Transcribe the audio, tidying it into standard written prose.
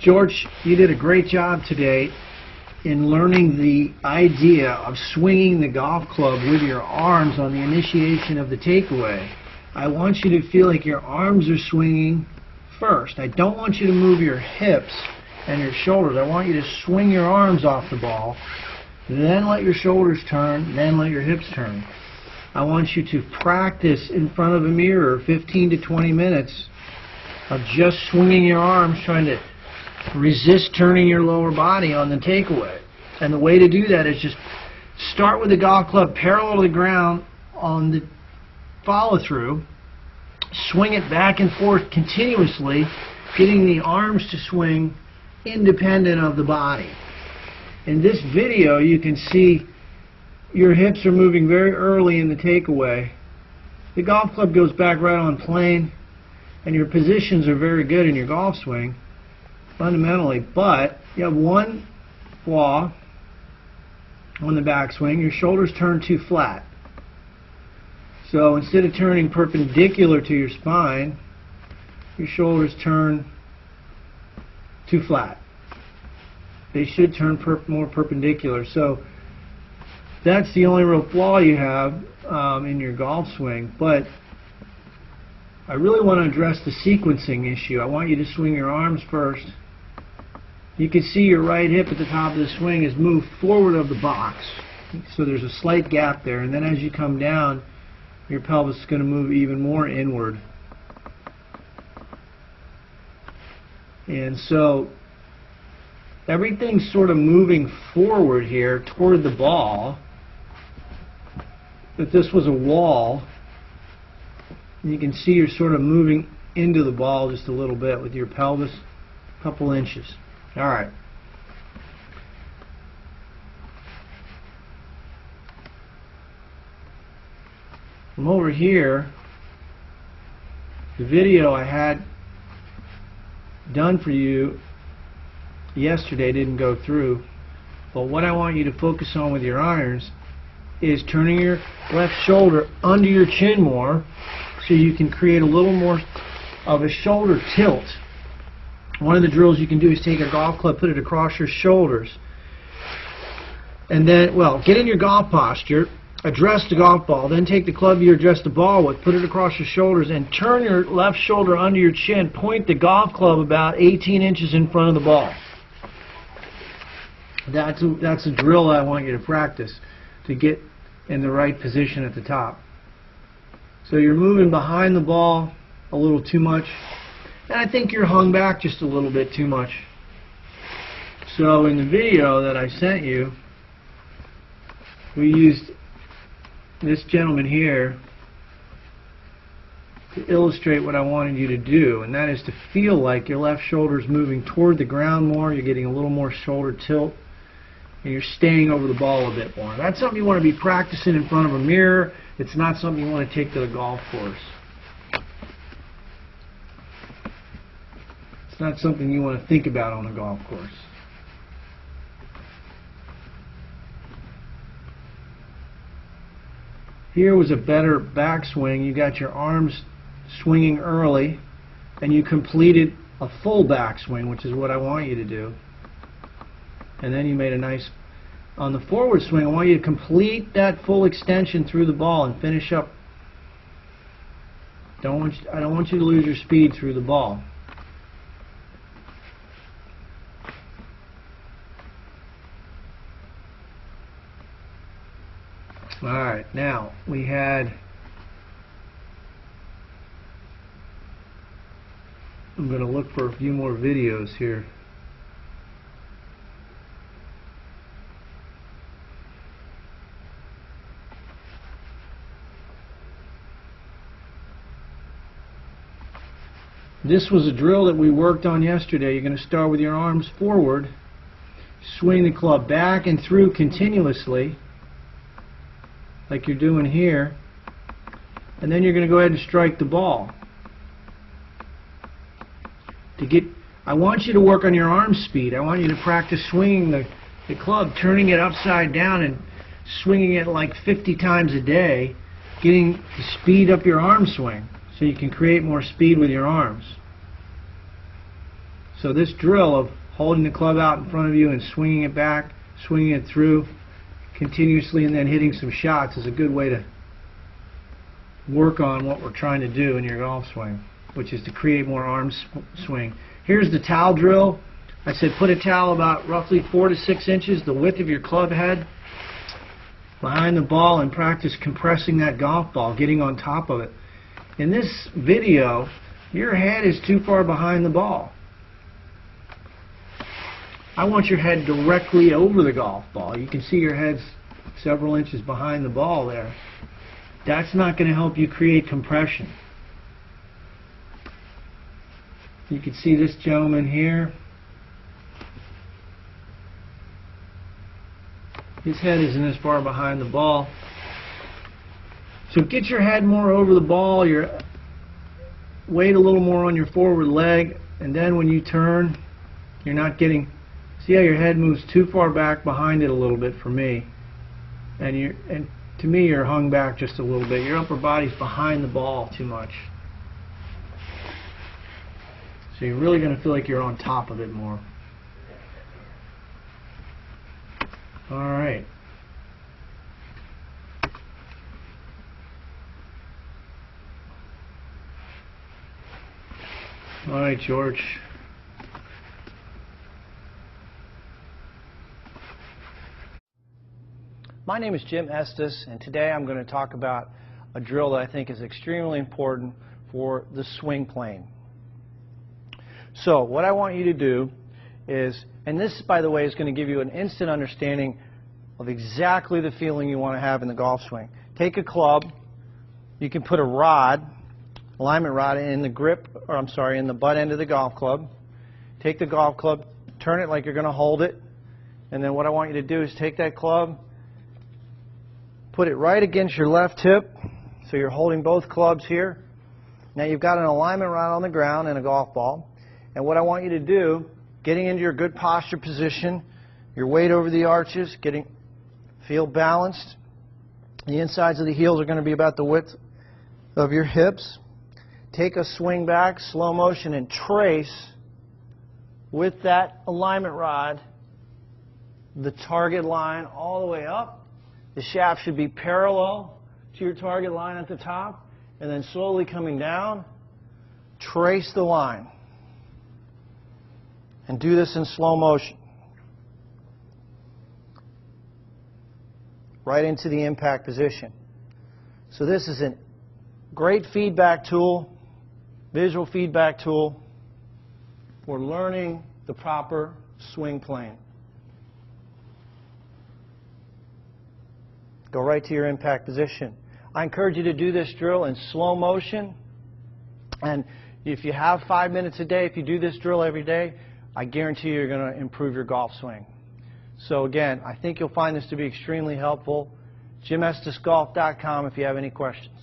George, you did a great job today in learning the idea of swinging the golf club with your arms on the initiation of the takeaway. I want you to feel like your arms are swinging first. I don't want you to move your hips and your shoulders. I want you to swing your arms off the ball, then let your shoulders turn, then let your hips turn. I want you to practice in front of a mirror 15 to 20 minutes of just swinging your arms, trying to resist turning your lower body on the takeaway. And the way to do that is just start with the golf club parallel to the ground on the follow-through, swing it back and forth continuously, getting the arms to swing independent of the body. In this video, you can see your hips are moving very early in the takeaway. The golf club goes back right on plane, and your positions are very good in your golf swing, fundamentally, but you have one flaw on the backswing. Your shoulders turn too flat. So instead of turning perpendicular to your spine, your shoulders turn too flat. They should turn more perpendicular. So that's the only real flaw you have in your golf swing. But I really want to address the sequencing issue. I want you to swing your arms first. You can see your right hip at the top of the swing is moved forward of the box. So there's a slight gap there. And then as you come down, your pelvis is going to move even more inward. And so everything's sort of moving forward here toward the ball. If this was a wall, you can see you're sort of moving into the ball just a little bit with your pelvis a couple inches. All right. From over here, the video I had done for you yesterday didn't go through, but what I want you to focus on with your irons is turning your left shoulder under your chin more so you can create a little more of a shoulder tilt. One of the drills you can do is take a golf club, put it across your shoulders, and then, well, get in your golf posture, address the golf ball, then take the club you address the ball with, put it across your shoulders, and turn your left shoulder under your chin, point the golf club about 18 inches in front of the ball. That's a drill I want you to practice to get in the right position at the top. So you're moving behind the ball a little too much, and I think you're hung back just a little bit too much. So in the video that I sent you, we used this gentleman here to illustrate what I wanted you to do, and that is to feel like your left shoulder is moving toward the ground more, you're getting a little more shoulder tilt, and you're staying over the ball a bit more. That's something you want to be practicing in front of a mirror. It's not something you want to take to the golf course. It's not something you want to think about on a golf course. Here was a better backswing. You got your arms swinging early, and you completed a full backswing, which is what I want you to do. And then you made a nice, on the forward swing, I want you to complete that full extension through the ball and finish up. I don't want you to lose your speed through the ball. Alright, now we had, I'm going to look for a few more videos here. This was a drill that we worked on yesterday. You're going to start with your arms forward, swing the club back and through continuously, like you're doing here, and then you're going to go ahead and strike the ball. I want you to work on your arm speed. I want you to practice swinging the club, turning it upside down and swinging it like 50 times a day, getting to speed up your arm swing so you can create more speed with your arms. So this drill of holding the club out in front of you and swinging it back, swinging it through continuously, and then hitting some shots is a good way to work on what we're trying to do in your golf swing, which is to create more arm swing. Here's the towel drill. I said put a towel about roughly 4 to 6 inches, the width of your club head, behind the ball, and practice compressing that golf ball, getting on top of it. In this video, your head is too far behind the ball. I want your head directly over the golf ball. You can see your head's several inches behind the ball there. That's not going to help you create compression. You can see this gentleman here. His head isn't as far behind the ball. So get your head more over the ball, your weight a little more on your forward leg, and then when you turn, you're not getting, see how your head moves too far back behind it a little bit for me. And to me, you're hung back just a little bit. Your upper body's behind the ball too much. So you're really going to feel like you're on top of it more. All right. All right, George. My name is Jim Estes, and today I'm going to talk about a drill that I think is extremely important for the swing plane. So what I want you to do is, and this, by the way, is going to give you an instant understanding of exactly the feeling you want to have in the golf swing. Take a club. You can put a rod, alignment rod, in the grip, or I'm sorry, in the butt end of the golf club. Take the golf club, turn it like you're going to hold it, and then what I want you to do is take that club, put it right against your left hip, so you're holding both clubs here. Now you've got an alignment rod on the ground and a golf ball, and what I want you to do, getting into your good posture position, your weight over the arches, feel balanced. The insides of the heels are going to be about the width of your hips. Take a swing back, slow motion, and trace with that alignment rod the target line all the way up. The shaft should be parallel to your target line at the top, and then slowly coming down, trace the line. And do this in slow motion. Right into the impact position. So this is a great feedback tool, visual feedback tool for learning the proper swing plane. Go right to your impact position. I encourage you to do this drill in slow motion. And if you have 5 minutes a day, if you do this drill every day, I guarantee you're going to improve your golf swing. So again, I think you'll find this to be extremely helpful. JimEstesGolf.com if you have any questions.